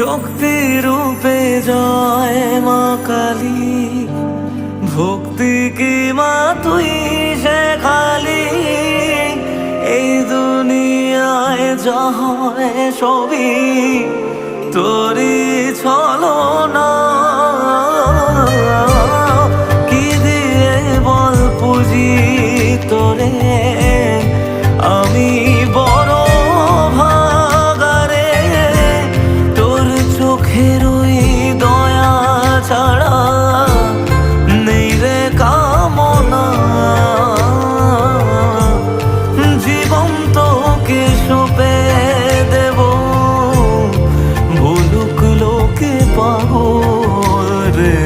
শক্তি রূপে জয় মা কালী, ভক্তি কি মা তুই শেখালি। এই দুনিয়ায় যা হয় সবই তোরই ছলনা। কি দিয়ে বল পুজি তোরে, আমি বড় ভাগারে। তোর চোখের ওই দয়া ছাড়া নেই রে কামনা। জীবন তোকে সঁপে দেব, ভুলুক লোকে পাগল রে।